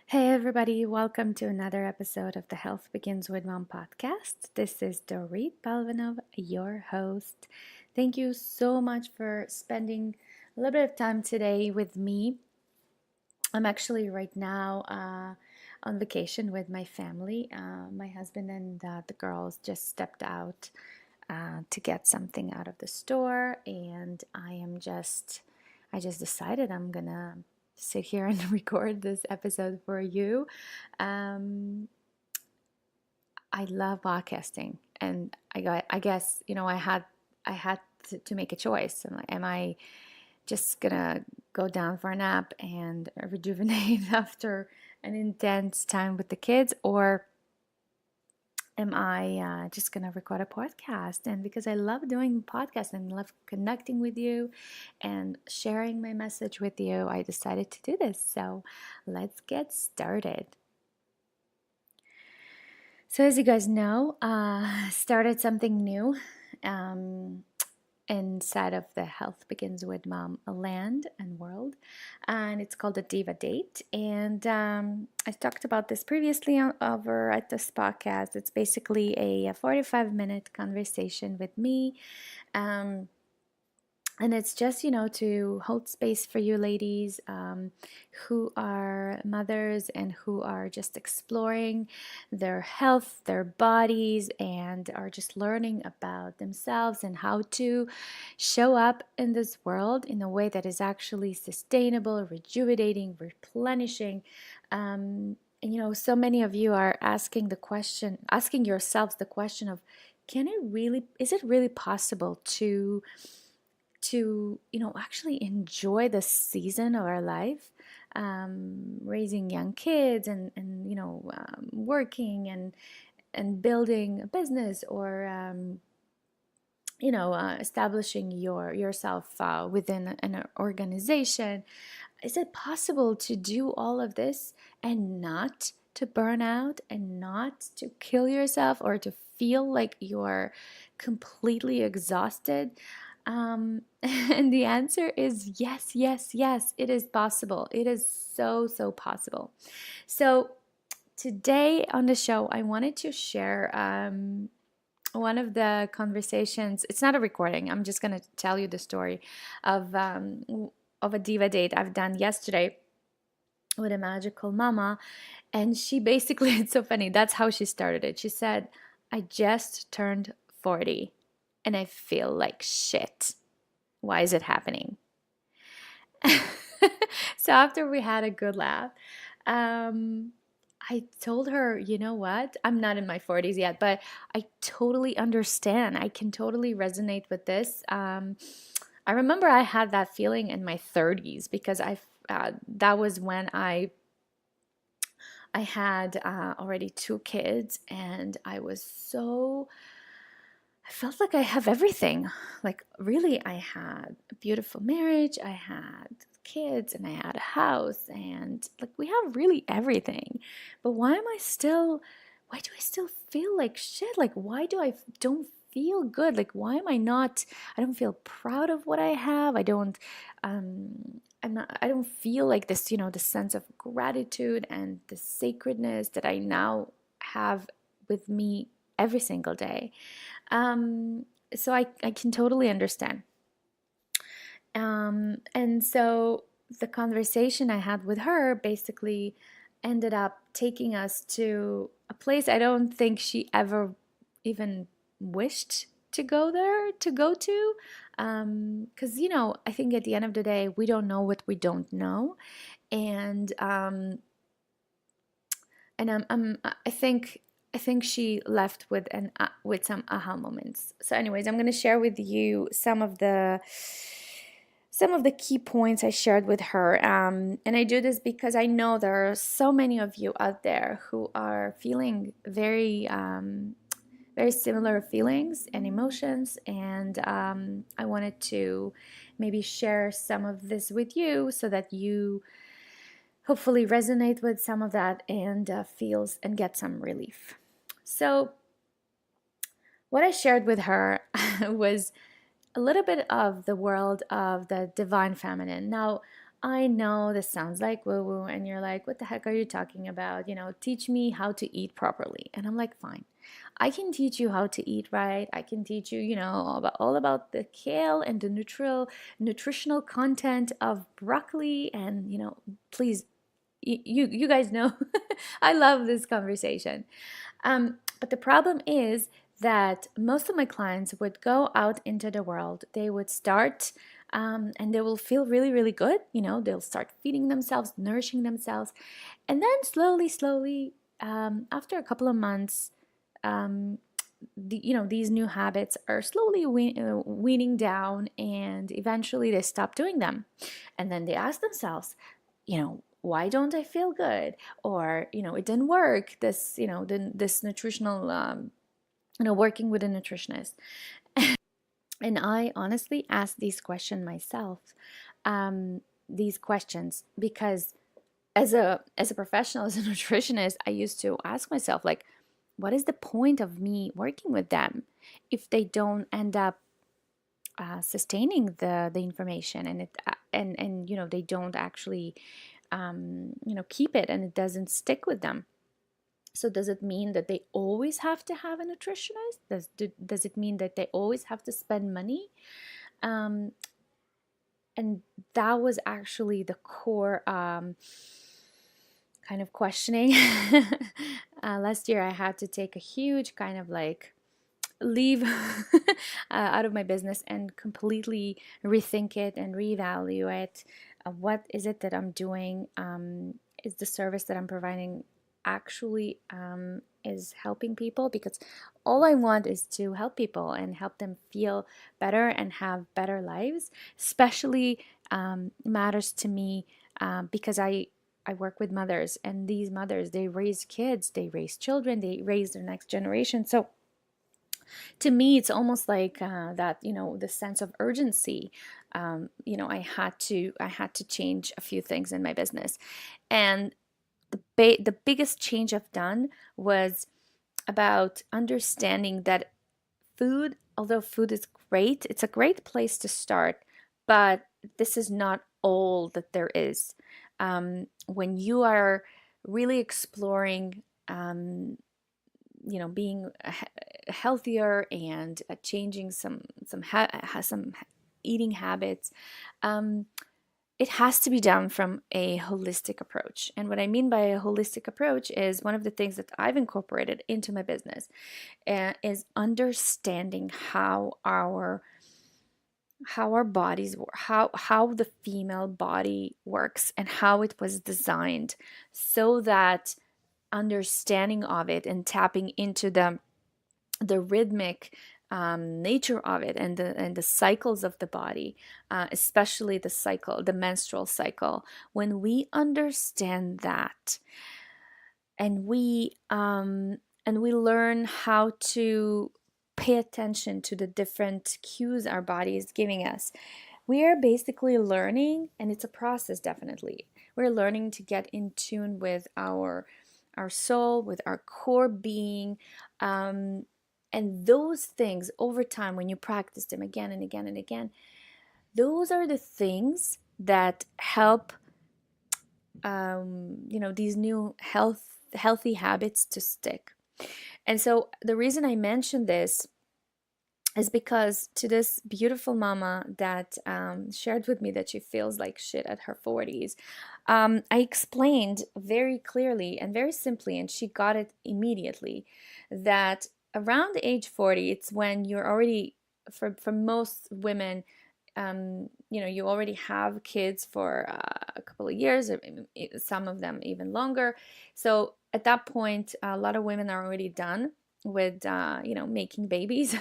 Hey everybody, welcome to another episode of the Health Begins with Mom podcast. This is Dorit Balvanov, your host. Thank you so much for spending a little bit of time today with me. I'm actually right now on vacation with my family. My husband and the girls just stepped out to get something out of the store, and I just decided I'm gonna sit here and record this episode for you. Um, I love podcasting, and I guess I had to make a choice. I'm like, am I just gonna go down for a nap and rejuvenate after an intense time with the kids, or am I just gonna record a podcast? And because I love doing podcasts and love connecting with you and sharing my message with you, I decided to do this. So let's get started. So as you guys know, started something new. Um, Inside of the Health Begins with Mom land and world, and it's called the Diva Date. And I talked about this previously over at this podcast. It's basically a 45-minute conversation with me. Um, and it's just, to hold space for you ladies who are mothers and who are just exploring their health, their bodies, and are just learning about themselves and how to show up in this world in a way that is actually sustainable, rejuvenating, replenishing. And so many of you are asking yourselves the question of, is it really possible to actually enjoy the season of our life, raising young kids and working and building a business, or establishing yourself within an organization. Is it possible to do all of this and not to burn out and not to kill yourself or to feel like you're completely exhausted? And the answer is yes, yes, yes. It is possible. It is so, so possible. So today on the show, I wanted to share one of the conversations. It's not a recording. I'm just going to tell you the story of a diva date I've done yesterday with a magical mama. And she basically, it's so funny. That's how she started it. She said, I just turned 40 and I feel like shit. Why is it happening? So after we had a good laugh, um, I told her, you know what? I'm not in my 40s yet, but I totally understand. I can totally resonate with this. I remember I had that feeling in my 30s because that was when I had already two kids, and I felt like I have everything. Like, really, I had a beautiful marriage, I had kids, and I had a house, and like, we have really everything. But why do I still feel like shit? Like, why do I don't feel good? Like, why am I not, I don't feel proud of what I have. I don't feel like this, the sense of gratitude and the sacredness that I now have with me every single day. Um, so I can totally understand. And so the conversation I had with her basically ended up taking us to a place I don't think she ever even wished to go to. Because, I think at the end of the day, we don't know what we don't know. And I think she left with with some aha moments. So, anyways, I'm gonna share with you some of the key points I shared with her. And I do this because I know there are so many of you out there who are feeling very similar feelings and emotions, and I wanted to maybe share some of this with you so that you hopefully resonate with some of that and feels and get some relief. So what I shared with her was a little bit of the world of the divine feminine. Now, I know this sounds like woo woo, and you're like, what the heck are you talking about? Teach me how to eat properly. And I'm like, fine. I can teach you how to eat right. I can teach you, all about the kale and the nutritional content of broccoli. And, please, you guys know I love this conversation. But the problem is that most of my clients would go out into the world. They would start and they will feel really, really good. They'll start feeding themselves, nourishing themselves. And then slowly, after a couple of months, um, these new habits are slowly weaning down, and eventually they stop doing them. And then they ask themselves, why don't I feel good? Or, it didn't work. This nutritional, working with a nutritionist. And I honestly asked these questions myself, these questions, because as a professional, as a nutritionist, I used to ask myself, like, what is the point of me working with them if they don't end up sustaining the information, and it and they don't actually keep it, and it doesn't stick with them. So does it mean that they always have to have a nutritionist? Does it mean that they always have to spend money? Um, and that was actually the core kind of questioning. Last year, I had to take a huge kind of like leave out of my business and completely rethink it and reevaluate what is it that I'm doing. Is the service that I'm providing actually is helping people? Because all I want is to help people and help them feel better and have better lives. Especially matters to me because I work with mothers, and these mothers, they raise kids, they raise children, they raise their next generation. So to me, it's almost like that, the sense of urgency. I had to change a few things in my business, and the biggest change I've done was about understanding that food, although food is great, it's a great place to start, but this is not all that there is. When you are really exploring, being healthier and changing some eating habits, um, it has to be done from a holistic approach. And what I mean by a holistic approach is one of the things that I've incorporated into my business is understanding how our bodies work, how the female body works, and how it was designed, so that understanding of it and tapping into the rhythmic nature of it, and the cycles of the body, especially the menstrual cycle. When we understand that, and we learn how to pay attention to the different cues our body is giving us, we are basically learning, and it's a process, definitely. We're learning to get in tune with our soul, with our core being. And those things, over time, when you practice them again and again and again, those are the things that help these new healthy habits to stick. And so the reason I mention this is because to this beautiful mama that shared with me that she feels like shit at her 40s, I explained very clearly and very simply, and she got it immediately, that around age 40, it's when you're already, for most women, you already have kids for a couple of years, or some of them even longer. So at that point, a lot of women are already done with, making babies.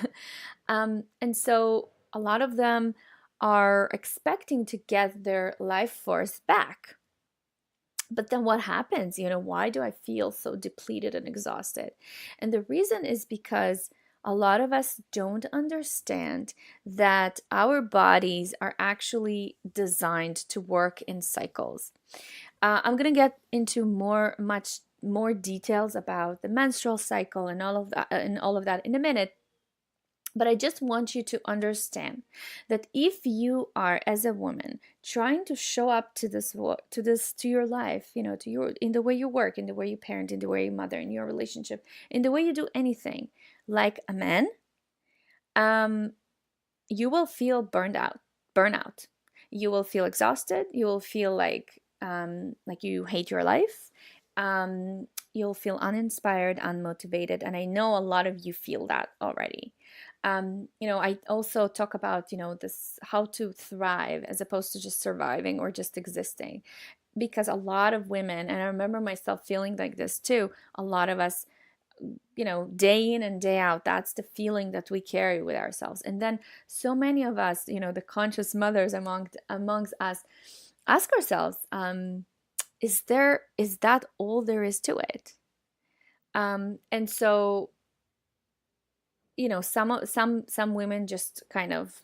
And so a lot of them are expecting to get their life force back. But then what happens? Why do I feel so depleted and exhausted? And the reason is because a lot of us don't understand that our bodies are actually designed to work in cycles. I'm going to get into much more details about the menstrual cycle and all of that in a minute. But I just want you to understand that if you are, as a woman, trying to show up to to your life, to your, in the way you work, in the way you parent, in the way you mother, in your relationship, in the way you do anything, like a man, um, you will feel burnout. You will feel exhausted. You will feel like you hate your life. You'll feel uninspired, unmotivated, and I know a lot of you feel that already. I also talk about this, how to thrive as opposed to just surviving or just existing, because a lot of women, and I remember myself feeling like this too, a lot of us, day in and day out, that's the feeling that we carry with ourselves. And then so many of us, the conscious mothers amongst us, ask ourselves, is that all there is to it? And so, some women just kind of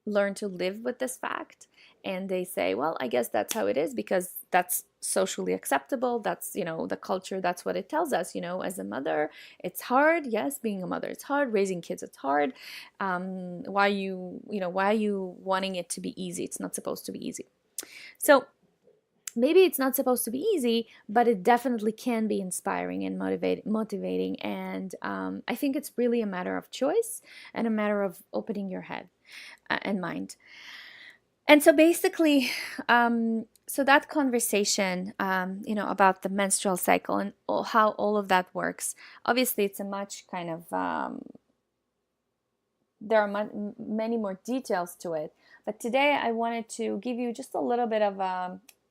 learn to live with this fact, and they say, well, I guess that's how it is because that's socially acceptable, that's the culture, that's what it tells us. As a mother, it's hard. Yes, being a mother, it's hard. Raising kids, it's hard. Why are you wanting it to be easy? It's not supposed to be easy. So maybe it's not supposed to be easy, but it definitely can be inspiring and motivating. And I think it's really a matter of choice and a matter of opening your head and mind. And so basically, so that conversation, about the menstrual cycle and how all of that works, obviously it's a much kind of, there are many more details to it. But today I wanted to give you just a little bit of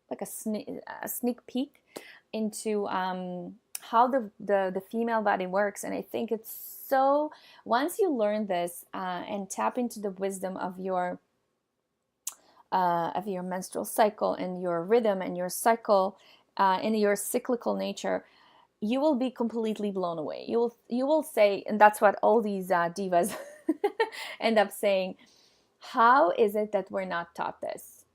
like a sneak peek into how the female body works. And I think it's so, once you learn this and tap into the wisdom of your menstrual cycle and your rhythm and your cycle and your cyclical nature, you will be completely blown away. You will say, and that's what all these divas end up saying, how is it that we're not taught this?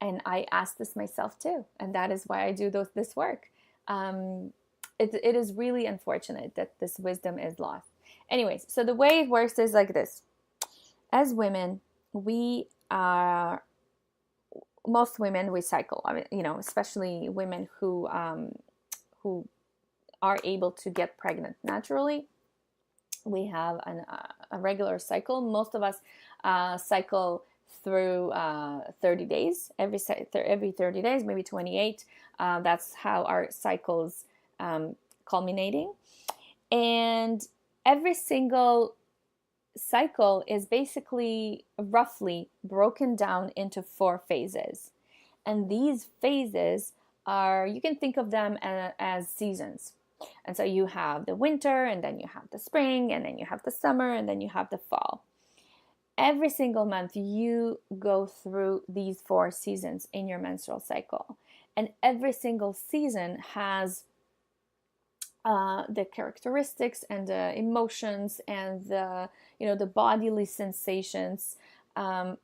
And I asked this myself too, and that is why I do this work. It is really unfortunate that this wisdom is lost. Anyways, so the way it works is like this. As women, we are, most women, we cycle. I mean, especially women who are able to get pregnant naturally. We have a regular cycle. Most of us cycle through 30 days, every 30 days, maybe 28. That's how our cycles culminating. And every single cycle is basically roughly broken down into 4 phases. And these phases are, you can think of them as seasons. And so you have the winter, and then you have the spring, and then you have the summer, and then you have the fall. Every single month you go through these 4 seasons in your menstrual cycle. And every single season has the characteristics and the emotions and the bodily sensations that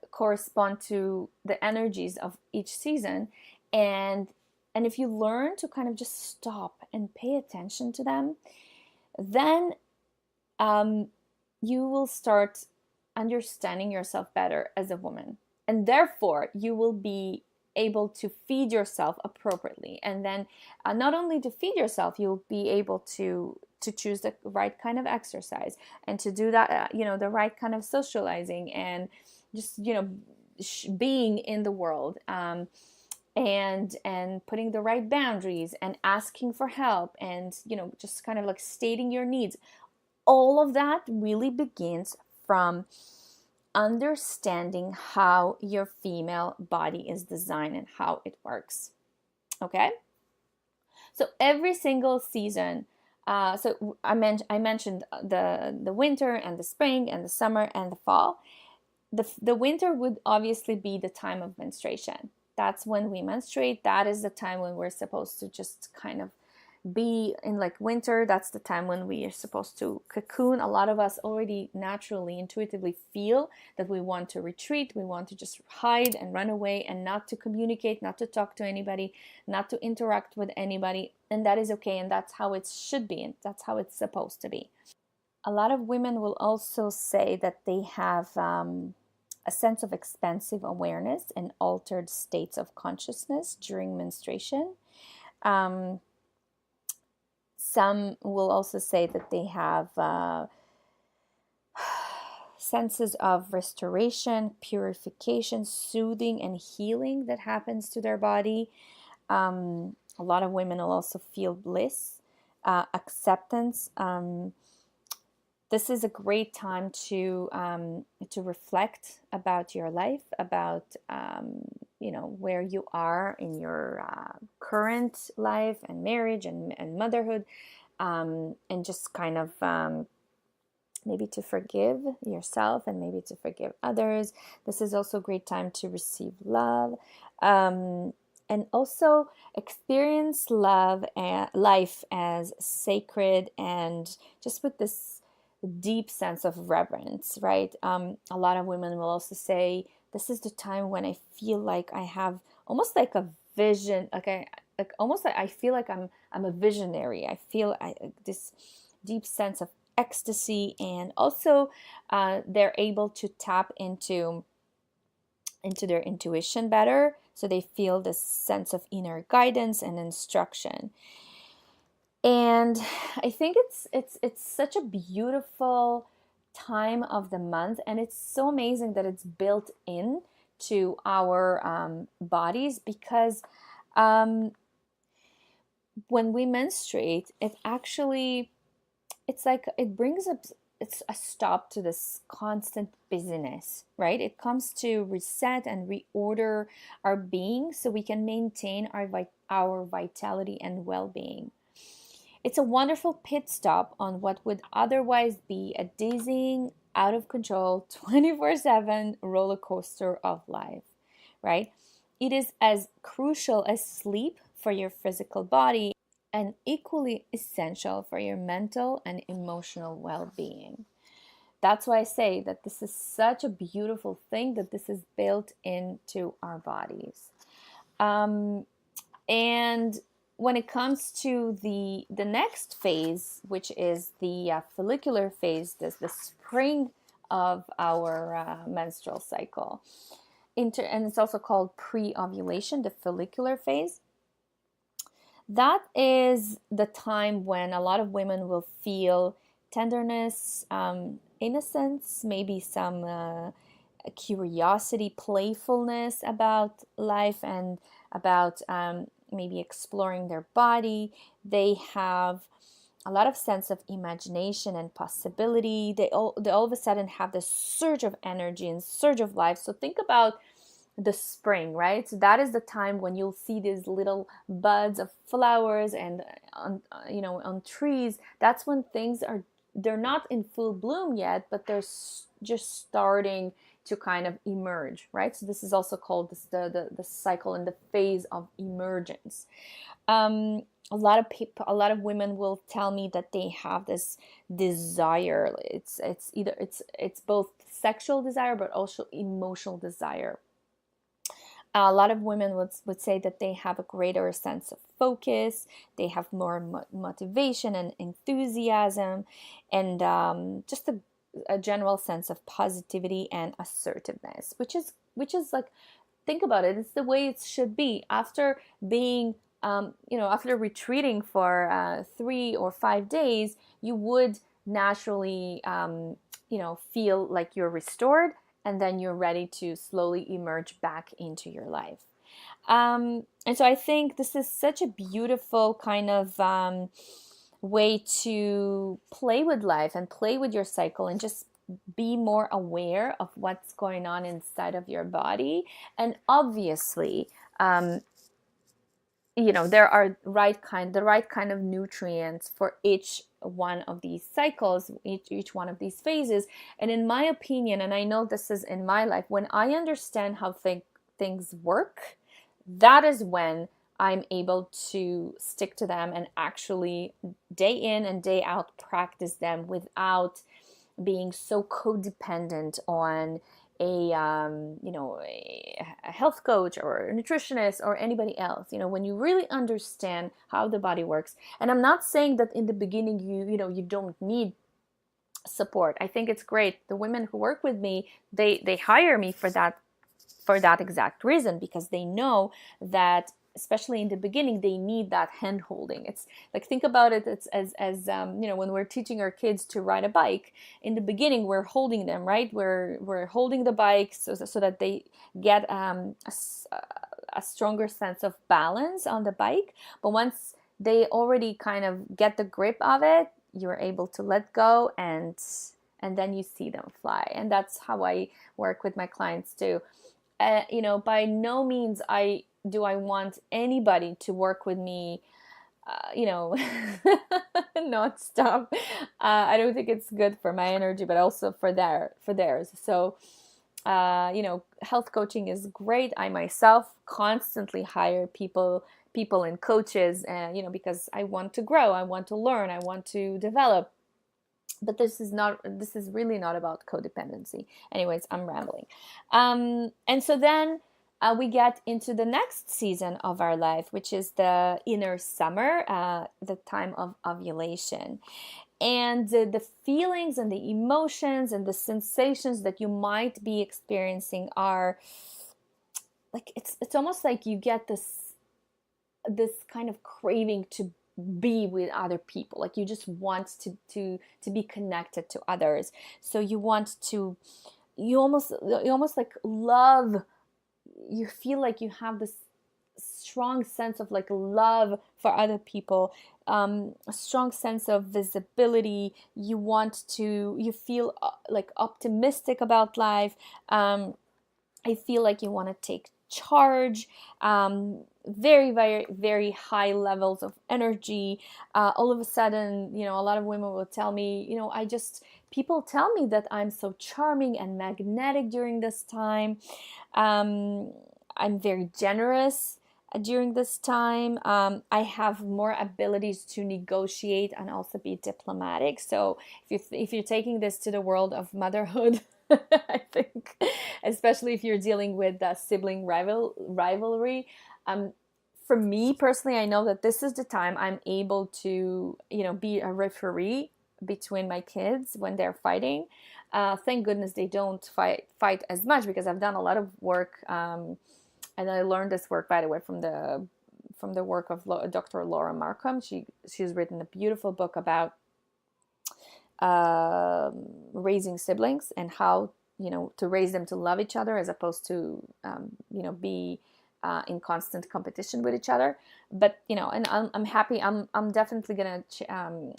correspond to the energies of each season. And if you learn to kind of just stop and pay attention to them, then you will start understanding yourself better as a woman, and therefore you will be able to feed yourself appropriately. And then not only to feed yourself, you'll be able to choose the right kind of exercise, and to do that the right kind of socializing, and just being in the world, and putting the right boundaries, and asking for help, and just kind of like stating your needs. All of that really begins from understanding how your female body is designed and how it works. Okay? So every single season, so I mentioned the winter and the spring and the summer and the fall. The winter would obviously be the time of menstruation. That's when we menstruate. That is the time when we're supposed to just kind of be in, like, winter. That's the time when we are supposed to cocoon. A lot of us already naturally, intuitively feel that we want to retreat. We want to just hide and run away, and not to communicate, not to talk to anybody, not to interact with anybody. And that is okay. And that's how it should be. And that's how it's supposed to be. A lot of women will also say that they have a sense of expansive awareness and altered states of consciousness during menstruation. Um, some will also say that they have senses of restoration, purification, soothing, and healing that happens to their body. A lot of women will also feel bliss, acceptance. This is a great time to reflect about your life, about where you are in your current life and marriage and motherhood, and just kind of maybe to forgive yourself and maybe to forgive others. This is also a great time to receive love, and also experience love and life as sacred, and just with this deep sense of reverence, right? A lot of women will also say, this is the time when I feel like I have almost like a vision, like almost like I feel like I'm a visionary. I feel this deep sense of ecstasy, and also they're able to tap into their intuition better, so they feel this sense of inner guidance and instruction. And I think it's such a beautiful time of the month, and it's so amazing that it's built in to our bodies, because um, when we menstruate, it's like it brings up it's a stop to this constant busyness, right? It comes to reset and reorder our being so we can maintain our vitality and well-being. It's a wonderful pit stop on what would otherwise be a dizzying, out of control, 24/7 roller coaster of life, right? It is as crucial as sleep for your physical body and equally essential for your mental and emotional well being. That's why I say that this is such a beautiful thing, that this is built into our bodies. Um, and when it comes to the next phase, which is the follicular phase, the spring of our menstrual cycle, and it's also called pre-ovulation, the follicular phase. That is the time when a lot of women will feel tenderness, innocence, maybe some curiosity, playfulness about life, and about maybe exploring their body. They have a lot of sense of imagination and possibility. They all of a sudden have this surge of energy and surge of life. So think about the spring, right? So that is the time when you'll see these little buds of flowers and on trees. That's when they're not in full bloom yet, but they're just starting to kind of emerge, right? So this is also called the cycle and the phase of emergence. A lot of people, a lot of women will tell me that they have this desire. It's both sexual desire but also emotional desire. A lot of women would say that they have a greater sense of focus, they have more motivation and enthusiasm, and just a general sense of positivity and assertiveness, which is like, think about it, it's the way it should be. After being after retreating for 3 or 5 days, you would naturally feel like you're restored, and then you're ready to slowly emerge back into your life. And so I think this is such a beautiful kind of way to play with life and play with your cycle, and just be more aware of what's going on inside of your body. And obviously, there are the right kind of nutrients for each one of these cycles, each one of these phases. And in my opinion, and I know this is in my life, when I understand how things work, that is when I'm able to stick to them and actually day in and day out practice them without being so codependent on a health coach or a nutritionist or anybody else. When you really understand how the body works. And I'm not saying that in the beginning you don't need support. I think it's great. The women who work with me, they hire me for that exact reason, because they know that, especially in the beginning, they need that hand holding. It's like, think about it, it's as when we're teaching our kids to ride a bike. In the beginning, we're holding them, right? We're holding the bike so that they get a stronger sense of balance on the bike. But once they already kind of get the grip of it, you're able to let go, and then you see them fly. And that's how I work with my clients too. By no means do I want anybody to work with me, not stop. I don't think it's good for my energy, but also for theirs. So, health coaching is great. I myself constantly hire people and coaches, and because I want to grow, I want to learn, I want to develop. But this is really not about codependency. Anyways, I'm rambling. And so then we get into the next season of our life, which is the inner summer, the time of ovulation. And the feelings and the emotions and the sensations that you might be experiencing are like, it's almost like you get this kind of craving to be with other people. Like, you just want to be connected to others. So you want to, you almost like love, you feel like you have this strong sense of like love for other people, a strong sense of visibility. You feel like optimistic about life. I feel like you want to take charge. Very, very, very high levels of energy. All of a sudden, a lot of women will tell me, people tell me that I'm so charming and magnetic during this time. I'm very generous during this time. I have more abilities to negotiate and also be diplomatic. So if you're taking this to the world of motherhood, I think, especially if you're dealing with sibling rivalry, for me personally, I know that this is the time I'm able to, be a referee between my kids when they're fighting. Thank goodness they don't fight as much, because I've done a lot of work, and I learned this work, by the way, from the work of Dr. Laura Markham. She's written a beautiful book about raising siblings, and how to raise them to love each other, as opposed to be in constant competition with each other. But and I'm happy. I'm definitely gonna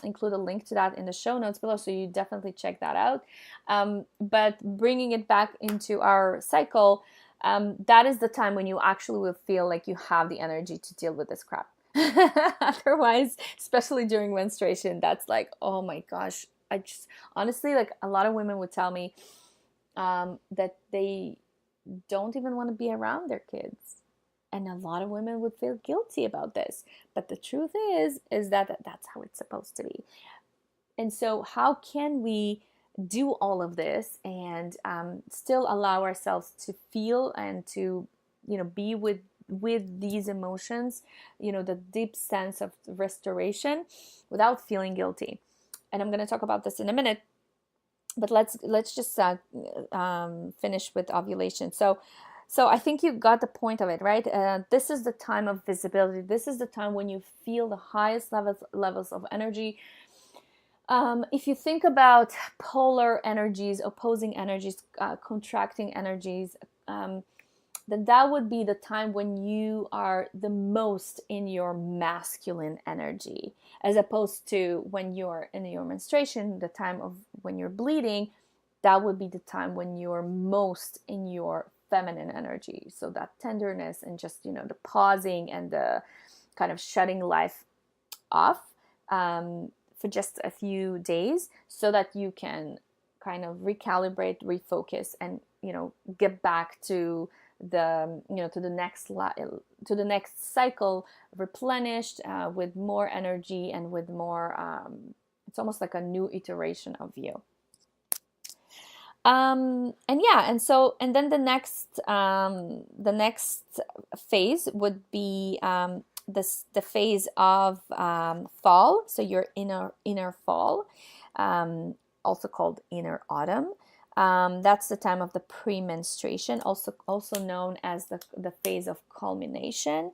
include a link to that in the show notes below, so you definitely check that out. But bringing it back into our cycle, that is the time when you actually will feel like you have the energy to deal with this crap. Otherwise, especially during menstruation, that's like, oh my gosh. I just, honestly, like, a lot of women would tell me that they don't even want to be around their kids. And a lot of women would feel guilty about this. But the truth is that that's how it's supposed to be. And so how can we do all of this and still allow ourselves to feel and to, be with these emotions, the deep sense of restoration, without feeling guilty? And I'm going to talk about this in a minute, but let's just finish with ovulation. So I think you got the point of it, right? This is the time of visibility. This is the time when you feel the highest levels of energy. If you think about polar energies, opposing energies, contracting energies, then that would be the time when you are the most in your masculine energy, as opposed to when you're in your menstruation, the time of when you're bleeding, that would be the time when you're most in your feminine energy. So that tenderness and just, the pausing and the kind of shutting life off for just a few days, so that you can kind of recalibrate, refocus, and, get back to to the next cycle, replenished, with more energy and with more it's almost like a new iteration of you. And yeah, and then the next phase would be the phase of fall. So your inner fall. also called inner autumn. That's the time of the premenstruation, also known as the phase of culmination.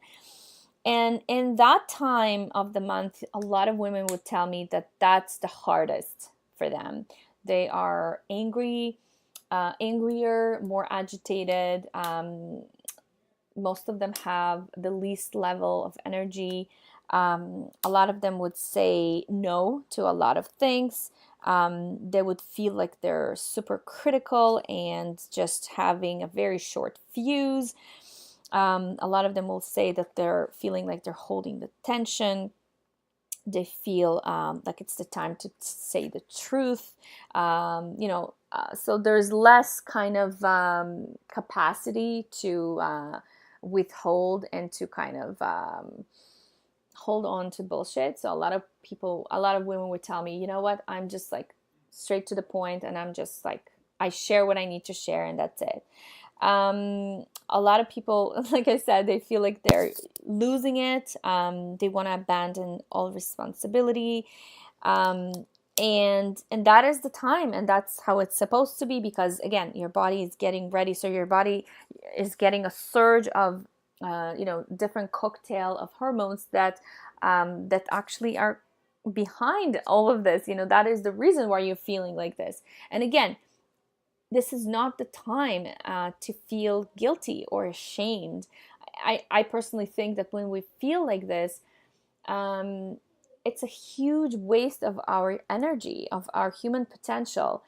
And in that time of the month, a lot of women would tell me that that's the hardest for them. They are angrier, more agitated. Most of them have the least level of energy. A lot of them would say no to a lot of things. They would feel like they're super critical and just having a very short fuse. A lot of them will say that they're feeling like they're holding the tension. They feel like it's the time to say the truth. So there's less kind of capacity to withhold and to kind of hold on to bullshit. So a lot of women would tell me, you know what, I'm just like straight to the point, and I'm just like, I share what I need to share, and that's it. A lot of people, like I said, they feel like they're losing it. They want to abandon all responsibility. And that is the time, and that's how it's supposed to be, because again, your body is getting ready. So your body is getting a surge of different cocktail of hormones that actually are behind all of this. That is the reason why you're feeling like this. And again, this is not the time to feel guilty or ashamed. I personally think that when we feel like this, it's a huge waste of our energy, of our human potential.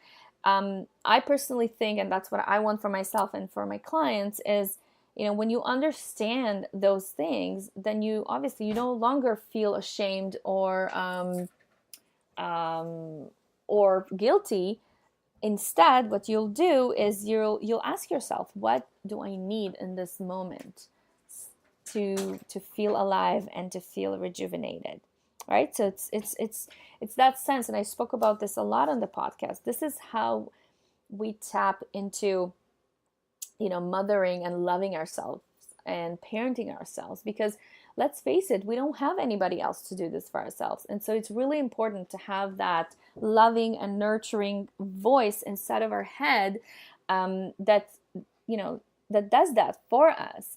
I personally think, and that's what I want for myself and for my clients, is when you understand those things, then you no longer feel ashamed or guilty. Instead, what you'll do is you'll ask yourself, what do I need in this moment to feel alive and to feel rejuvenated, right? So it's that sense, and I spoke about this a lot on the podcast. This is how we tap into mothering and loving ourselves and parenting ourselves, because let's face it, we don't have anybody else to do this for ourselves. And so it's really important to have that loving and nurturing voice inside of our head that does that for us.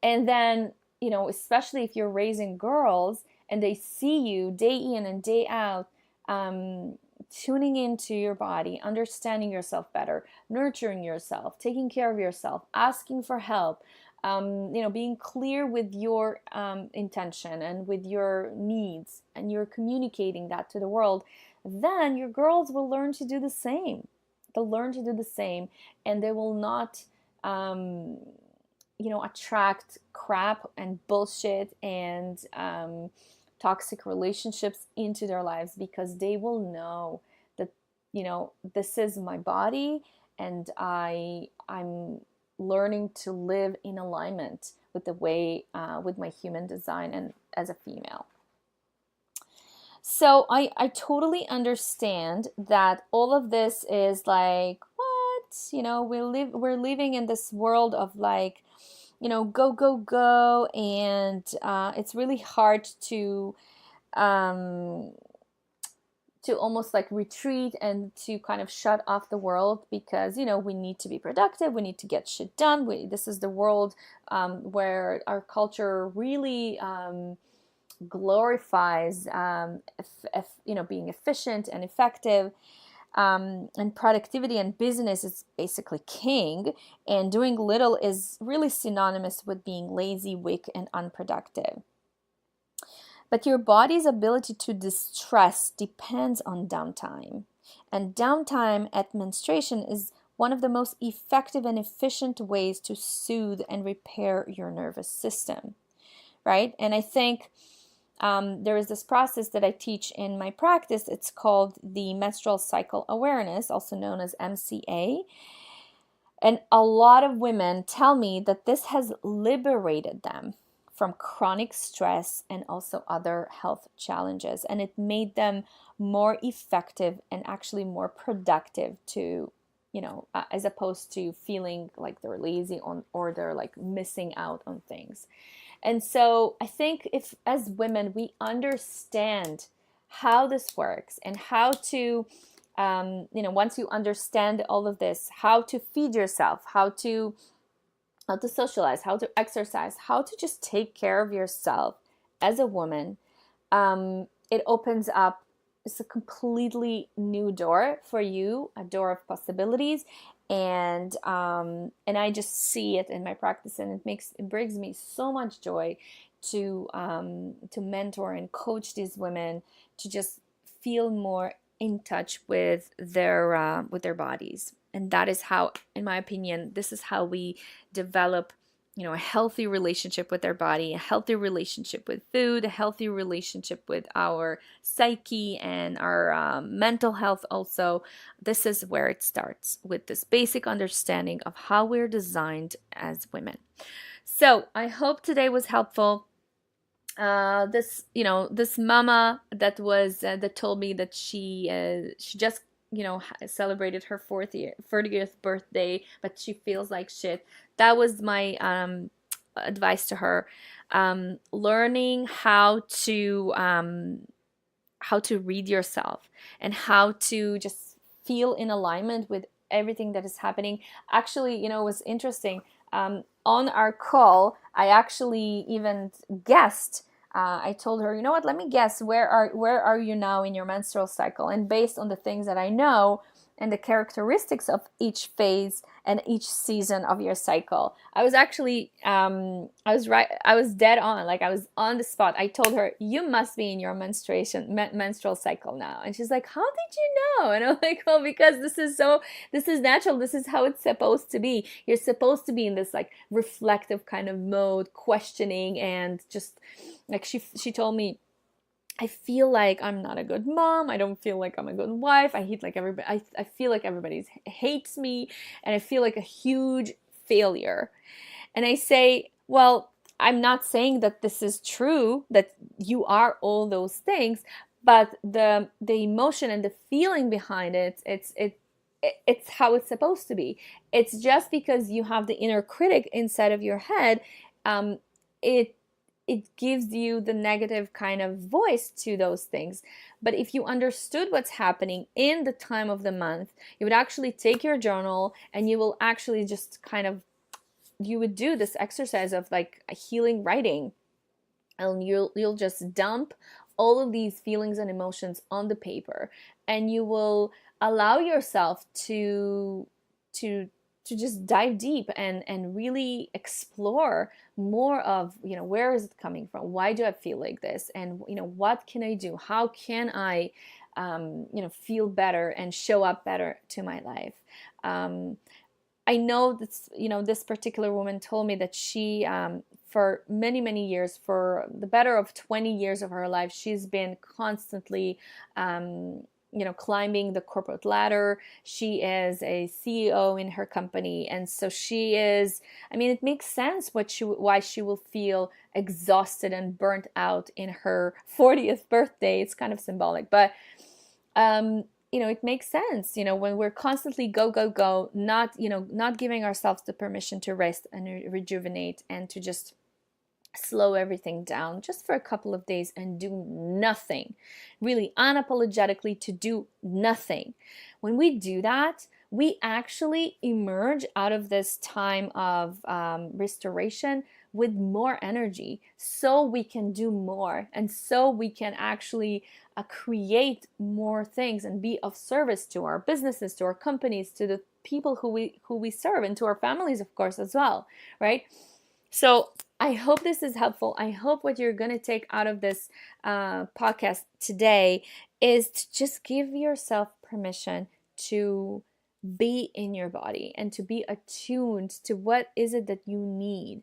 And then especially if you're raising girls and they see you day in and day out, tuning into your body, understanding yourself better, nurturing yourself, taking care of yourself, asking for help, being clear with your intention and with your needs, and you're communicating that to the world, then your girls will learn to do the same. They'll learn to do the same, and they will not, attract crap and bullshit and toxic relationships into their lives, because they will know that, this is my body, and I'm learning to live in alignment with the way, with my human design and as a female. So I totally understand that all of this is like, what? We're living in this world of like, go, go, go. And it's really hard to almost like retreat and to kind of shut off the world, because we need to be productive, we need to get shit done. This is the world where our culture really glorifies being efficient and effective, and productivity and business is basically king, and doing little is really synonymous with being lazy, weak, and unproductive. But your body's ability to distress depends on downtime. And downtime at menstruation is one of the most effective and efficient ways to soothe and repair your nervous system, right? And I think there is this process that I teach in my practice. It's called the menstrual cycle awareness, also known as MCA. And a lot of women tell me that this has liberated them from chronic stress and also other health challenges. And it made them more effective and actually more productive to, as opposed to feeling like they're lazy or they're like missing out on things. And so I think if as women we understand how this works and how to once you understand all of this, how to feed yourself, how to socialize, how to exercise, how to just take care of yourself as a woman, it opens up, it's a completely new door for you, a door of possibilities. And I just see it in my practice, and it brings me so much joy to mentor and coach these women to just feel more in touch with their bodies. And that is how, in my opinion, this is how we develop, a healthy relationship with our body, a healthy relationship with food, a healthy relationship with our psyche and our mental health also. This is where it starts, with this basic understanding of how we're designed as women. So I hope today was helpful. This mama that told me that she just celebrated her 40th birthday, but she feels like shit. That was my advice to her. Learning how to read yourself and how to just feel in alignment with everything that is happening. Actually, it was interesting. On our call, I actually even guessed. I told her, you know what? Let me guess. Where are you now in your menstrual cycle? And based on the things that I know and the characteristics of each phase and each season of your cycle, I was actually I was right. I was dead on. Like, I was on the spot. I told her, you must be in your menstrual cycle now. And she's like, how did you know? And I'm like, well, because this is natural. This is how it's supposed to be. You're supposed to be in this like reflective kind of mode, questioning, and just like she told me, I feel like I'm not a good mom. I don't feel like I'm a good wife. I hate like everybody. I feel like everybody hates me, and I feel like a huge failure. And I say, well, I'm not saying that this is true, that you are all those things, but the emotion and the feeling behind it's how it's supposed to be. It's just because you have the inner critic inside of your head, um, it it gives you the negative kind of voice to those things. But if you understood what's happening in the time of the month, you would actually take your journal and you will actually just kind of, you would do this exercise of like a healing writing, and you'll just dump all of these feelings and emotions on the paper, and you will allow yourself to to just dive deep and really explore more of, where is it coming from, why do I feel like this, and what can I do, how can I feel better and show up better to my life. I know this, this particular woman told me that she, for many, many years, for the better of 20 years of her life, she's been constantly, climbing the corporate ladder. She is a CEO in her company. And so she is, I mean, it makes sense why she will feel exhausted and burnt out in her 40th birthday. It's kind of symbolic, but it makes sense, when we're constantly go, go, go, not giving ourselves the permission to rest and rejuvenate and to just slow everything down just for a couple of days and do nothing, really unapologetically to do nothing. When we do that, we actually emerge out of this time of restoration with more energy, so we can do more, and so we can actually create more things and be of service to our businesses, to our companies, to the people who we serve, and to our families, of course, as well, right? So I hope this is helpful. I hope what you're going to take out of this podcast today is to just give yourself permission to be in your body and to be attuned to what is it that you need.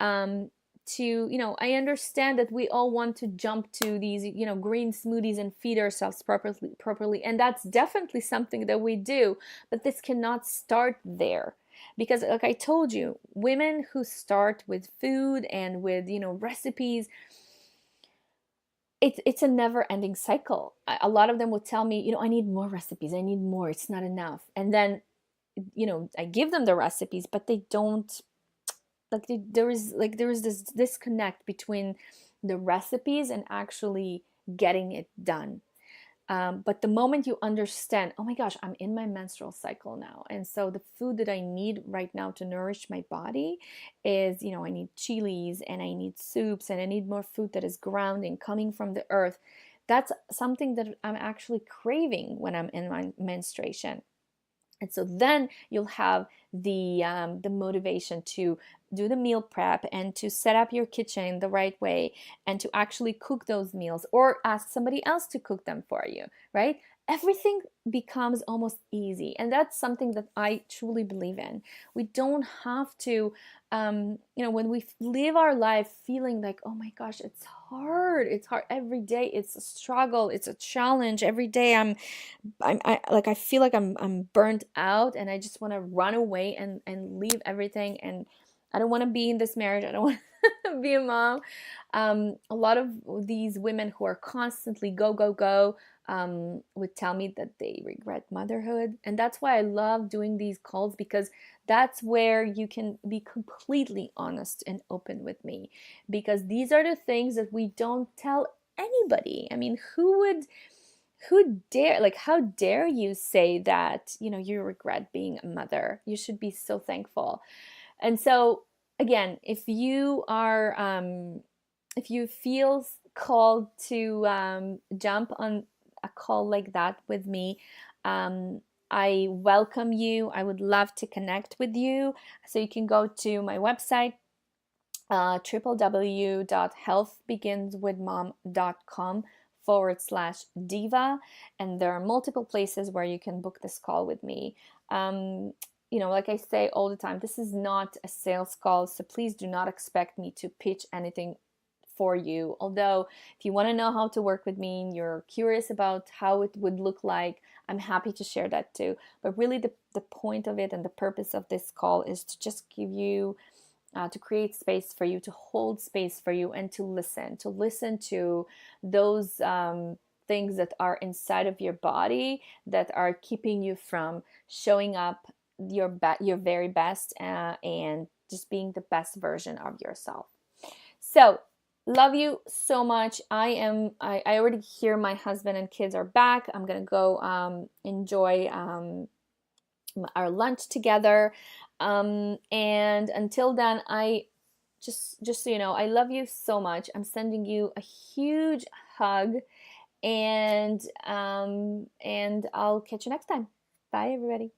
I understand that we all want to jump to these, green smoothies and feed ourselves properly. And that's definitely something that we do, but this cannot start there. Because like I told you, women who start with food and with, recipes, it's a never-ending cycle. A lot of them will tell me, I need more recipes, I need more, it's not enough. And then, I give them the recipes, but they don't, there is this disconnect between the recipes and actually getting it done. But the moment you understand, oh my gosh, I'm in my menstrual cycle now, and so the food that I need right now to nourish my body is, I need chilies, and I need soups, and I need more food that is grounding, coming from the earth. That's something that I'm actually craving when I'm in my menstruation. And so then you'll have the motivation to do the meal prep and to set up your kitchen the right way and to actually cook those meals or ask somebody else to cook them for you, right? Everything becomes almost easy. And that's something that I truly believe in. We don't have to, when we live our life feeling like, oh my gosh, it's hard every day. It's a struggle. It's a challenge. Every day I feel like I'm burnt out and I just want to run away and leave everything, and I don't want to be in this marriage. I don't want to be a mom. A lot of these women who are constantly go go go would tell me that they regret motherhood, and that's why I love doing these calls, because that's where you can be completely honest and open with me, because these are the things that we don't tell anybody. I mean, how dare you say that, you regret being a mother? You should be so thankful. And so again, if you feel called to jump on a call like that with me, I welcome you. I would love to connect with you. So you can go to my website, www.healthbeginswithmom.com/diva, and there are multiple places where you can book this call with me. Like I say all the time, this is not a sales call, so please do not expect me to pitch anything for you. Although, if you want to know how to work with me and you're curious about how it would look like, I'm happy to share that too. But really, the point of it and the purpose of this call is to just give you to create space for you, to hold space for you, and to listen to those things that are inside of your body that are keeping you from showing up your very best, and just being the best version of yourself. So, love you so much. I already hear my husband and kids are back. I'm gonna go enjoy our lunch together. And until then, I just so you know, I love you so much. I'm sending you a huge hug, and I'll catch you next time. Bye, everybody.